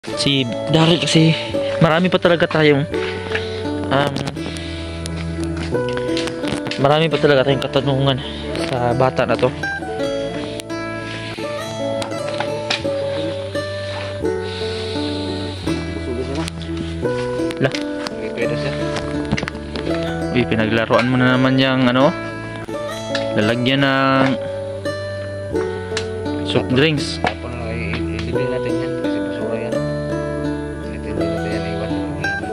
Si Daryl kasi marami pa talaga tayong marami pa talaga tayong katanungan sa bata na to. Lah, uy, pinaglaruan mo na naman yung ano, lalagyan ng soft drinks.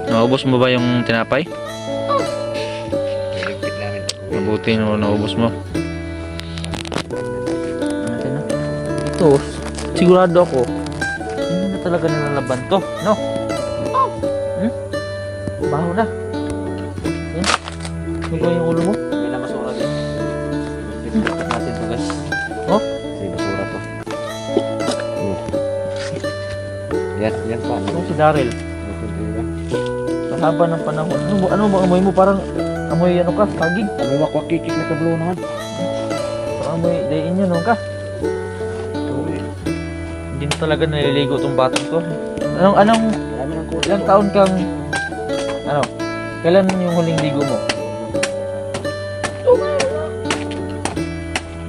Naubos mo ba yung tinapay? Mabuti no, naubos mo. Natin na. Ito, sigurado ako hindi na talaga nalalaban to, no? Baho na. Ano ba yung ulo mo? May na basura din. Tignan natin to, guys. Oh? May basura to. Yan pa. Ano si Daryl? Haba ng panahon. Ano ba amoy mo? Parang amoy ano ka? Saging? May wakwak-kikik na kablo naman. Parang amoy dayin yun, no ka? Hindi na talaga naliligo tong batang to. Ilang taon kang kailan yung huling ligo mo?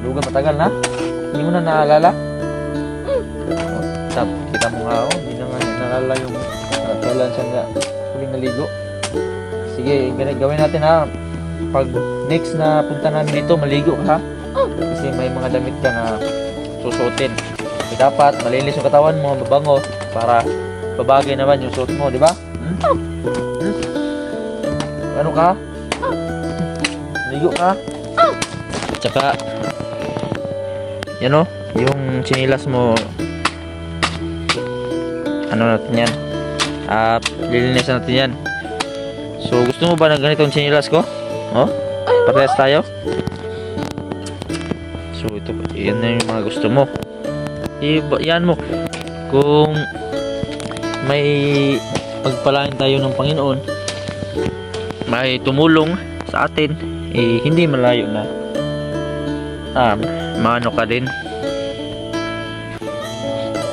Luga matagal na? Hindi mo na naalala? Kita mo nga ako, hindi na nga naalala yung kailan siya nga huling naligo. Sige, gawin natin ha. Pag next na punta namin dito, maligo ka ha. Kasi may mga damit ka na susuotin. So, dapat malinis yung katawan mo, mabango, para babagay naman yung suot mo, di ba? Ano ka? Maligo ka? Tsaka yan o, yung chinilas mo, ano natin yan, lilinisan natin yan. So gusto mo ba ng ganitong chinilas ko? Oh, parehas tayo. So ito, yan na yung mga gusto mo. Yan mo. Kung may pagpalain tayo ng Panginoon, may tumulong sa atin, hindi malayo na maano ka din,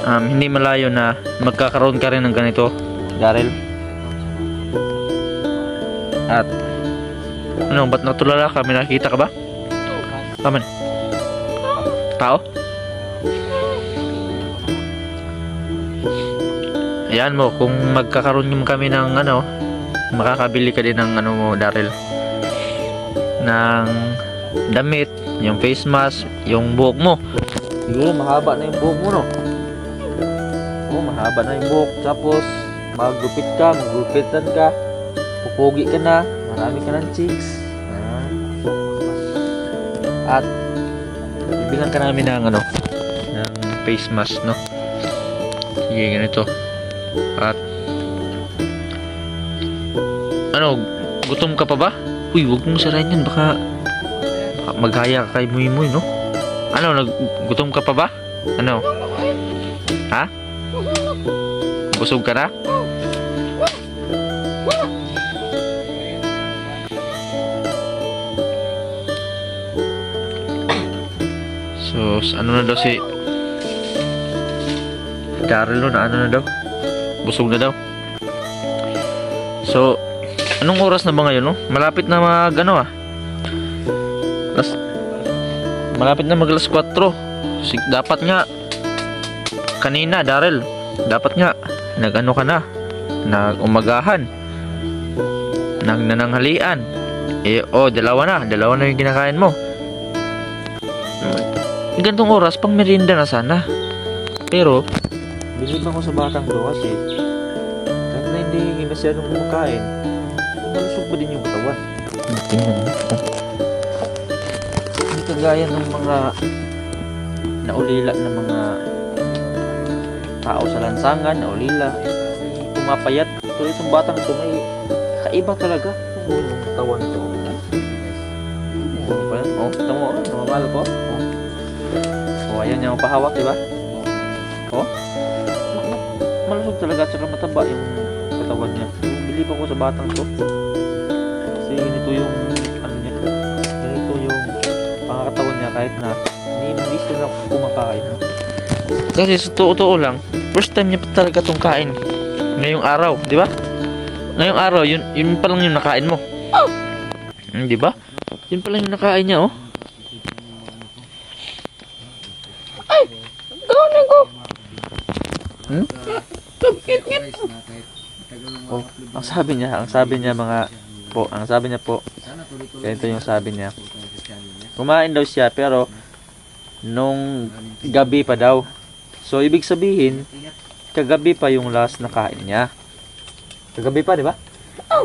hindi malayo na magkakaroon ka rin ng ganito, Daryl. At ano, ba't natulala ka? May nakikita ka ba? Kaman? Tao? Ayan mo, kung magkakaroon kami ng ano, makakabili ka din ng ano mo, Daryl, ng damit, yung face mask, yung buhok mo. Siguro mahaba na yung buhok mo, no? Oo, mahaba na yung buhok. Tapos magupitan ka, pupugi ka na, marami ka ng cheeks. At bibigyan ka namin ng ano, ng face mask, no? Sige, ganito. At ano, gutom ka pa ba? Uy, wag mong sarayin yan, baka maghaya ka kay Muy Muy, no? Ano, gutom ka pa ba? Ano? Ha? Busog ka na? So, ano na daw si Daryl, no? Ano na daw? Busog na daw. So, anong oras na ba ngayon, no? Malapit na malapit na mag alas 4. Dapat nga kanina, Daryl, dapat nga nag-ano ka na, nag-umagahan, nananghalian. Dalawa na yung kinakain mo. Gantong oras pang merienda na sana. Pero bilib ako sa batang to kasi kahit na hindi masyadong kumakain, malusog pa din yung katawan. Tingnan mo. Hindi kagaya ng mga naulila na mga tao sa lansangan, naulila, pumapayat. Tuloy itong batang ito, may kaiba talaga yung katawan ito. Ito mo, namamalo ko. Ayan yung pahawak, diba? Malusog talaga at saka mataba yung katawan niya. Bilib ako sa batang to kasi ganito yung ano niya, ganito yung pangakatawan niya kahit na hindi sila kumakain. Kasi sa totoo lang, First time niya pa talaga itong kain. Ngayong araw, di ba? Ngayong araw, yun pa lang yung nakain mo. Di ba? Yun pa lang yung nakain niya, oh. Ay! Gawin ko! Hmm? Oh, ang sabi niya po, ganito yung sabi niya. Kumain daw siya pero nung gabi pa daw. So ibig sabihin, kagabi pa yung last na kain niya. Kagabi pa, di ba?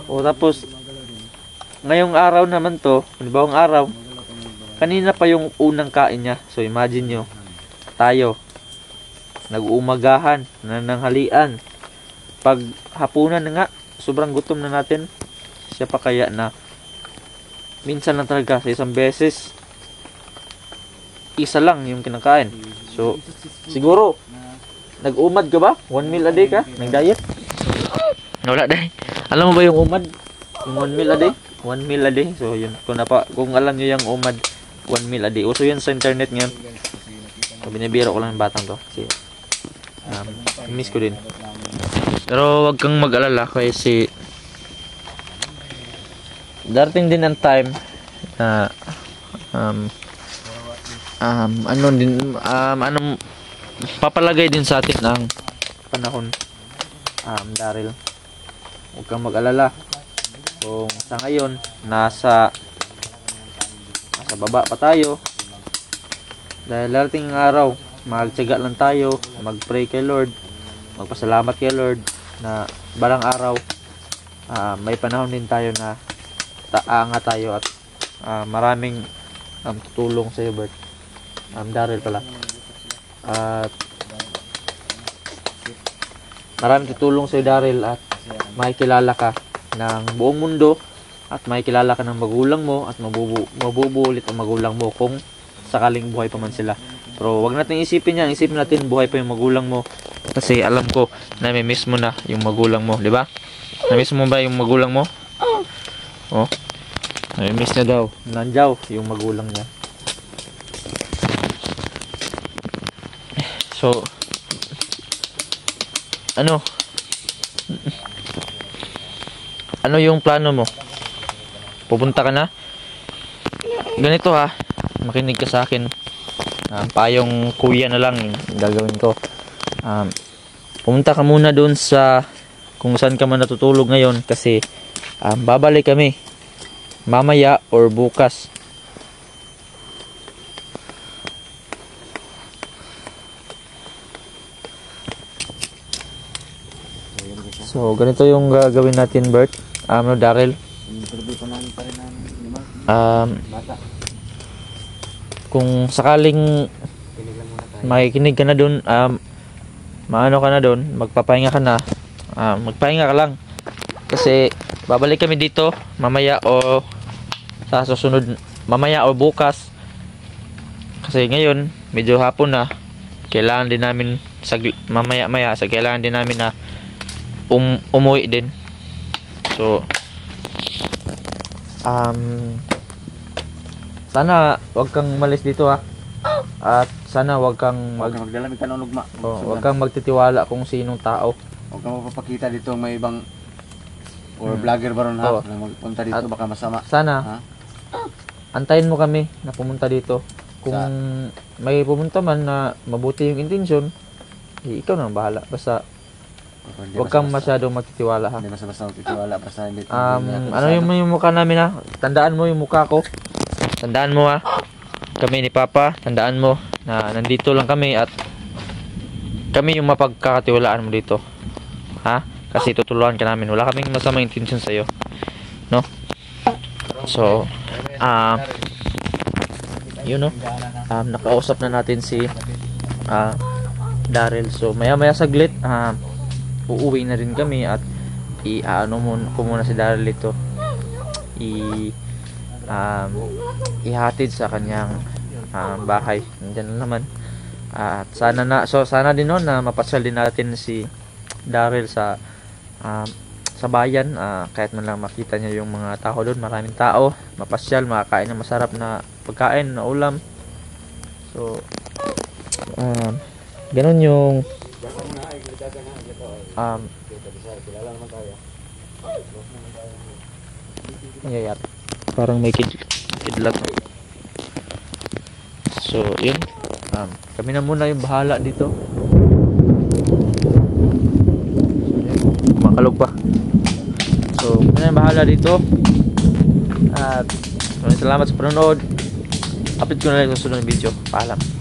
O tapos ngayong araw naman to, panibawang araw, kanina pa yung unang kain niya. So imagine nyo, tayo, nag-uumagahan, nananghalian. Pag hapunan na nga, sobrang gutom na natin. Siya pa kaya na minsan lang talaga sa isang beses, isa lang yung kinakain. So, siguro, nag-umad ka ba? 1 meal a day ka? Nag-diet? Wala dahil. Alam mo ba yung umad? Yung 1 meal a day? 1 meal a day. So, yun. Kung alam nyo yung umad, 1 meal a day. Uso yun sa internet ngayon. So, binibiro ko lang yung batang to. Kasi, miss ko din. Pero wag kang mag-alala kasi darating din ang time na papalagay din sa atin ang panahon, Daryl. Huwag kang mag-alala kung sa ngayon nasa baba pa tayo, dahil darating ang araw magtiyaga lang tayo, mag-pray kay Lord, magpasalamat kay Lord na balang araw may panahon din tayo na taanga tayo at maraming tutulong sa iyo, Bert. Daryl pala. At maraming tutulong sa iyo, Daryl, at makikilala ka ng buong mundo at makikilala ka ng magulang mo at mabubulit ang magulang mo kung sakaling buhay pa man sila. Pero wag natin isipin yan, isipin natin buhay pa yung magulang mo. Kasi alam ko na may miss mo na yung magulang mo, di ba? Na-miss mo ba yung magulang mo? Oh. Na-miss na daw. Nandiyaw yung magulang niya. So, ano yung plano mo? Pupunta ka na? Ganito ha, makinig ka sa akin. Payong kuya na lang yung gagawin ko. Pumunta ka muna doon sa kung saan ka man natutulog ngayon kasi babalik kami mamaya or bukas. So ganito yung gagawin natin, Bert. Daryl. Kung sakaling makikinig ka na doon, maano ka na doon, magpapahinga ka na, magpahinga ka lang kasi babalik kami dito mamaya o sa susunod, mamaya o bukas, kasi ngayon medyo hapon na, kailangan din namin mamaya kailangan din namin na umuwi din. So sana wag kang malis dito ha, at sana wag kang magdalamig ka ng lugma. Wag kang magtitiwala kung sinong tao. Huwag kang mapapakita dito may ibang or vlogger ba ron ha, na magpunta dito, baka masama. Sana antayin mo kami na pumunta dito. Kung may pumunta man na mabuti yung intensyon, ikaw na ang bahala. Basta wag kang masyadong magtitiwala ha. Hindi basta magtitiwala, basta hindi. Ano yung mukha namin ha? Tandaan mo yung mukha ko. Tandaan mo ha. Kami ni Papa, tandaan mo na nandito lang kami at kami yung mapagkakatiwalaan mo dito. Ha? Kasi tutulungan ka namin. Wala kaming masamang intention sa iyo. No? So, yun no. Nakausap na natin si Daryl. So, maya-maya saglit, uuwi na rin kami at ko muna si Daryl ito. Ihatid sa kanyang bahay. Nandiyan na naman. At sana din noon na mapasyal din natin si Daryl sa bayan, kahit man lang makita niya yung mga tao doon, maraming tao, mapasyal, makakain ng masarap na pagkain, na ulam. So ganun yung nangyayari. Parang may kidlat. So, yun. Kami na muna yung bahala dito. Kumakalog pa. So, kami na yung bahala dito. At maraming salamat sa panonood. Upload ko na lang sa sunod ng video. Paalam.